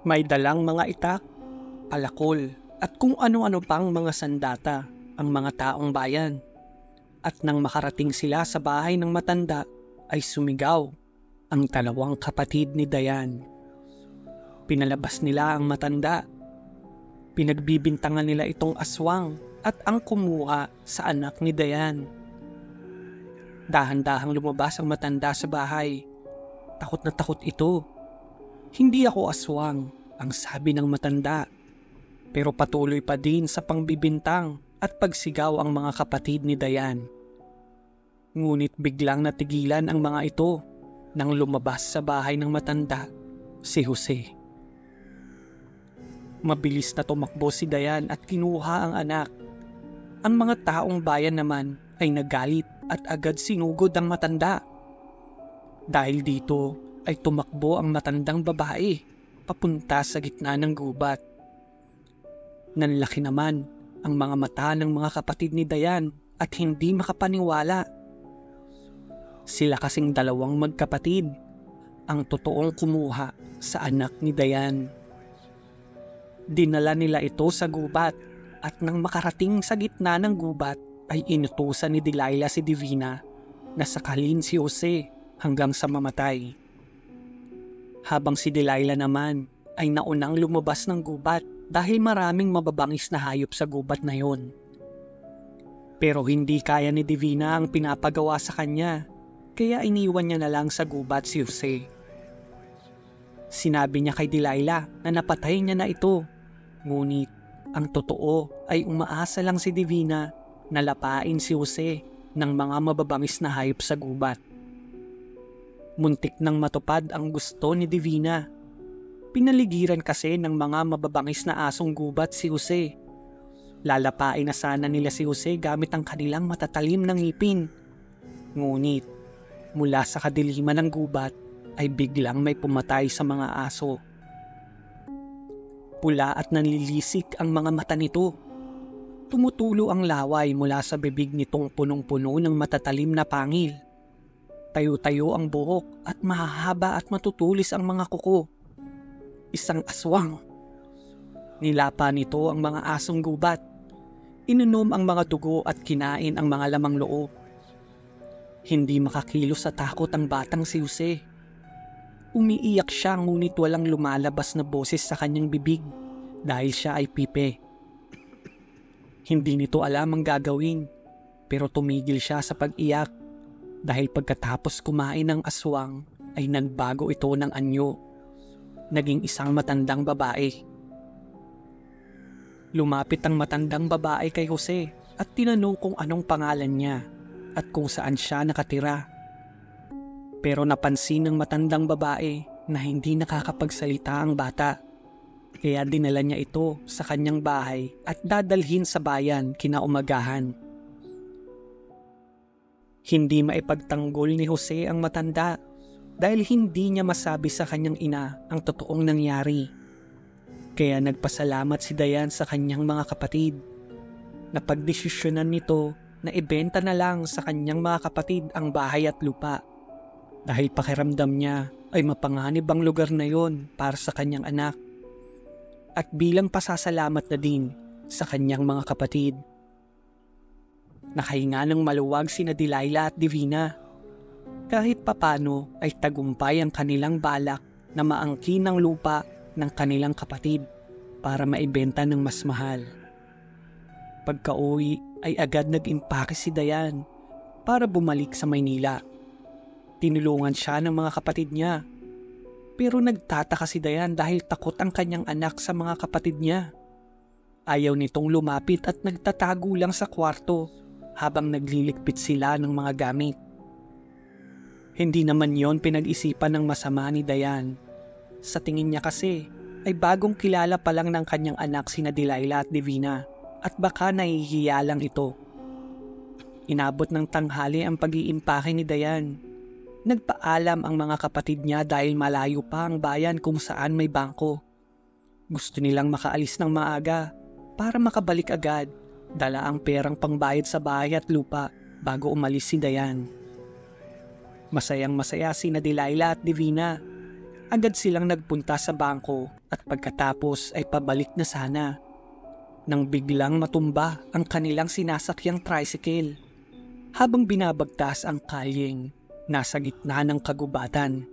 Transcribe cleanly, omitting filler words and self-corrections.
May dalang mga itak, alakol at kung ano-ano pang mga sandata ang mga taong bayan. At nang makarating sila sa bahay ng matanda ay sumigaw ang dalawang kapatid ni Dayan. Pinalabas nila ang matanda. Pinagbibintangan nila itong aswang at ang kumuha sa anak ni Dayan. Dahan-dahang lumabas ang matanda sa bahay. Takot na takot ito. Hindi ako aswang, ang sabi ng matanda. Pero patuloy pa din sa pangbibintang at pagsigaw ang mga kapatid ni Dayan. Ngunit biglang natigilan ang mga ito nang lumabas sa bahay ng matanda si Jose. Mabilis na tumakbo si Dayan at kinuha ang anak. Ang mga taong bayan naman ay nagalit at agad sinugod ang matanda. Dahil dito ay tumakbo ang matandang babae papunta sa gitna ng gubat. Nanlaki naman ang mga mata ng mga kapatid ni Dayan at hindi makapaniwala. Sila kasing dalawang magkapatid ang totoong kumuha sa anak ni Dayan. Dinala nila ito sa gubat at nang makarating sa gitna ng gubat ay inutusan ni Delilah si Divina na sakalin si Jose hanggang sa mamatay. Habang si Delilah naman ay naunang lumabas ng gubat dahil maraming mababangis na hayop sa gubat na yon. Pero hindi kaya ni Divina ang pinapagawa sa kanya, kaya iniwan niya na lang sa gubat si Jose. Sinabi niya kay Delilah na napatay niya na ito, ngunit ang totoo ay umaasa lang si Divina na lapain si Jose ng mga mababangis na hayop sa gubat. Muntik nang matupad ang gusto ni Divina. Pinaligiran kasi ng mga mababangis na asong gubat si Jose. Lalapain na sana nila si Jose gamit ang kanilang matatalim na ngipin. Ngunit mula sa kadiliman ng gubat ay biglang may pumatay sa mga aso. Pula at nanlilisik ang mga mata nito. Tumutulo ang laway mula sa bibig nitong punong-puno ng matatalim na pangil. Tayo-tayo ang buhok at mahahaba at matutulis ang mga kuko. Isang aswang. Nilapa nito ang mga asong gubat. Ininom ang mga dugo at kinain ang mga lamang loob. Hindi makakilos sa takot ang batang si Jose. Umiiyak siya ngunit walang lumalabas na boses sa kanyang bibig dahil siya ay pipe. Hindi nito alam ang gagawin pero tumigil siya sa pag-iyak dahil pagkatapos kumain ng aswang ay nagbago ito ng anyo. Naging isang matandang babae. Lumapit ang matandang babae kay Jose at tinanong kung anong pangalan niya at kung saan siya nakatira. Pero napansin ng matandang babae na hindi nakakapagsalita ang bata. Kaya dinala niya ito sa kanyang bahay at dadalhin sa bayan kinaumagahan. Hindi maipagtanggol ni Jose ang matanda dahil hindi niya masabi sa kanyang ina ang totoong nangyari. Kaya nagpasalamat si Dayan sa kanyang mga kapatid. Napagdesisyonan nito na ibenta na lang sa kanyang mga kapatid ang bahay at lupa dahil pakiramdam niya ay mapanganib ang lugar na yon para sa kanyang anak at bilang pasasalamat na din sa kanyang mga kapatid. Nakahinga ng maluwag sina Delilah at Divina. Kahit papano ay tagumpay ang kanilang balak na maangkin ang lupa ng kanilang kapatid para maibenta ng mas mahal. Pagka-uwi ay agad nag-impake si Dayan para bumalik sa Maynila. Tinulungan siya ng mga kapatid niya. Pero nagtataka si Dayan dahil takot ang kanyang anak sa mga kapatid niya. Ayaw nitong lumapit at nagtatago lang sa kwarto habang naglilikpit sila ng mga gamit. Hindi naman yon pinag-isipan ng masama ni Dayan. Sa tingin niya kasi ay bagong kilala pa lang ng kanyang anak sina Delilah at Divina at baka nahihiya lang ito. Inabot ng tanghali ang pag-iimpake ni Dayan. Nagpaalam ang mga kapatid niya dahil malayo pa ang bayan kung saan may bangko. Gusto nilang makaalis ng maaga para makabalik agad, dala ang perang pangbayad sa bahay at lupa bago umalis si Dayan. Masayang masaya sina Delilah at Divina. Agad silang nagpunta sa bangko at pagkatapos ay pabalik na sana. Nang biglang matumba ang kanilang sinasakyang tricycle. Habang binabagtas ang kalyeng, nasa gitna ng kagubatan.